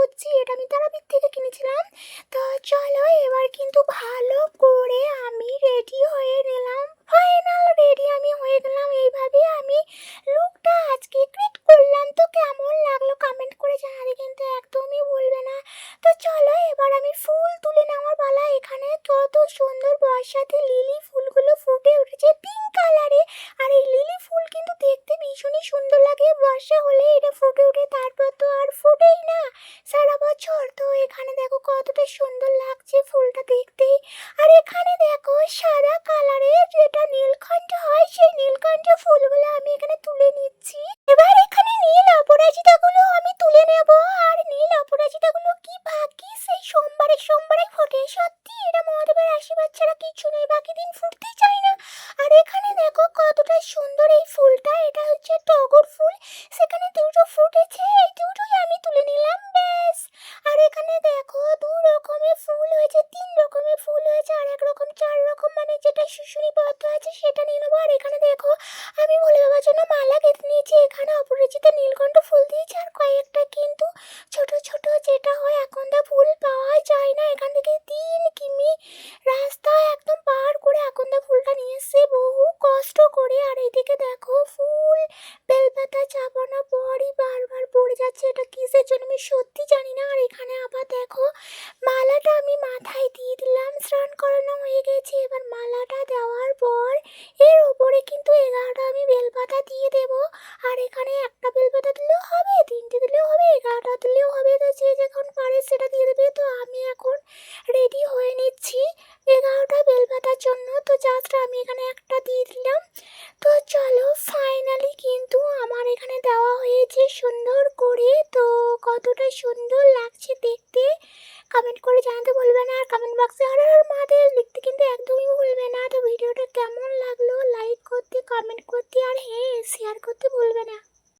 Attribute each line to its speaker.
Speaker 1: বুঝছি, এটা আমি তারাপীঠ থেকে কিনেছিলাম। তো চলো এবার কিন্তু ভালো করে আমি রেডি হয়ে নিলাম। ফাইনাল রেডি আমি হয়ে গেলাম। এইভাবে আমি লুকটা আজকে ক্রিয়েট করলাম। তো কেমন লাগলো কমেন্ট করে জানাতে কিন্তু একদমই ভুলবে না। তো চলো এবার আমি ফুল তুলে নেওয়ার পালা। এখানে কত সুন্দর বর্ষাতে লিলি ফুলগুলো ফুটে উঠেছে পিঙ্ক কালারে। আর এই লিলি ফুল কিন্তু দেখতে ভীষণই সুন্দর লাগে। বর্ষা হলে এটা ফুটে ওঠে, তারপর তো আর ফুটেই না সারা বছর। তো এখানে দেখো কতটা সুন্দর লাগছে ফুলটা দেখতে। আর এখানে দেখো সাদা কালারের যেটা নীলকণ্ঠ হয়, সেই নীলকণ্ঠ ফুলগুলো আমি এখানে তুলে নিচ্ছি। এবার এখানে নীল অপরাজিতাগুলো আমি তুলে নেব। আর নীল অপরাজিতাগুলো কি ভাগ্যি সেই সোমবারে সোমবারে ফোটে। সত্যি এটা মহাদেবের আশীর্বাদ ছাড়া কিছু নেই, বাকি দিন ফুটতেই চায় না। আর এখানে দেখো কতটা সুন্দর এই ফুলটা। এটা হচ্ছে টগর ফুল, সেখানে দুটো ফুটেছে, এই দুটোই আমি তুলে নিলাম ব্যাস। আর এখানে দেখো দু রকমের ফুল হয়েছে, তিন রকমের ফুল হয়েছে, আর এক রকম চার রকম, মানে যেটা শুশুনিবদ্ধ আছে সেটা নিয়ে নেবো। আর এখানে দেখো আমি ভোলে বাবার জন্য মালা গেঁথে নিয়েছি। এখানে অপরাজিতা নীলকণ্ঠ ফুল দিয়েছি, আর কয়েকটা কিন্তু ছোট ছোট যেটা হয় আকন্দা ফুল পাওয়া যায় না। এখান থেকে 3 কিমি রাস্তা একদম পার করে আকন্দা ফুলটা নিয়ে এসেছে বহু কষ্ট করে। আর এইদিকে দেখো ফুল বেলপাতা চাপানোর পরই বারবার পড়ে যাচ্ছে, এটা কিসের জন্য আমি সত্যি জানি না। আর এখানে আবার দেখো মালাটা আমি মাথায় দিয়ে দিলাম, স্নান করানো হয়ে গেছে। এবার মালাটা দেওয়ার পর এর ওপরে কিন্তু 11টা আমি বেলপাতা দিয়ে দেব। আর এখানে একটা বেলপাতা দিলেও হবে, 3টে দিলেও হবে, 11টা দিলেও হবে। তো যে যখন পারে সেটা দিয়ে দেবে। তো আমি এখন রেডি হয়ে নিচ্ছি 11টা বেলপাতার জন্য। তো জাস্ট আমি এখানে একটা দিয়ে দিলাম। তো চলো ফাইনালি কিন্তু আমার এখানে দেওয়া হয়েছে সুন্দর করে। তো কতটা সুন্দর লাগছে দেখতে কমেন্ট করে জানাতে ভুলবে না। আর কমেন্ট বক্সে হর হর মহাদেব লিখতে কিন্তু একদমই ভুলবে না। তো ভিডিওটা কেমন লাগলো লাইক করতে, কমেন্ট করতে, আর হ্যাঁ শেয়ার করতে ভুলবে না।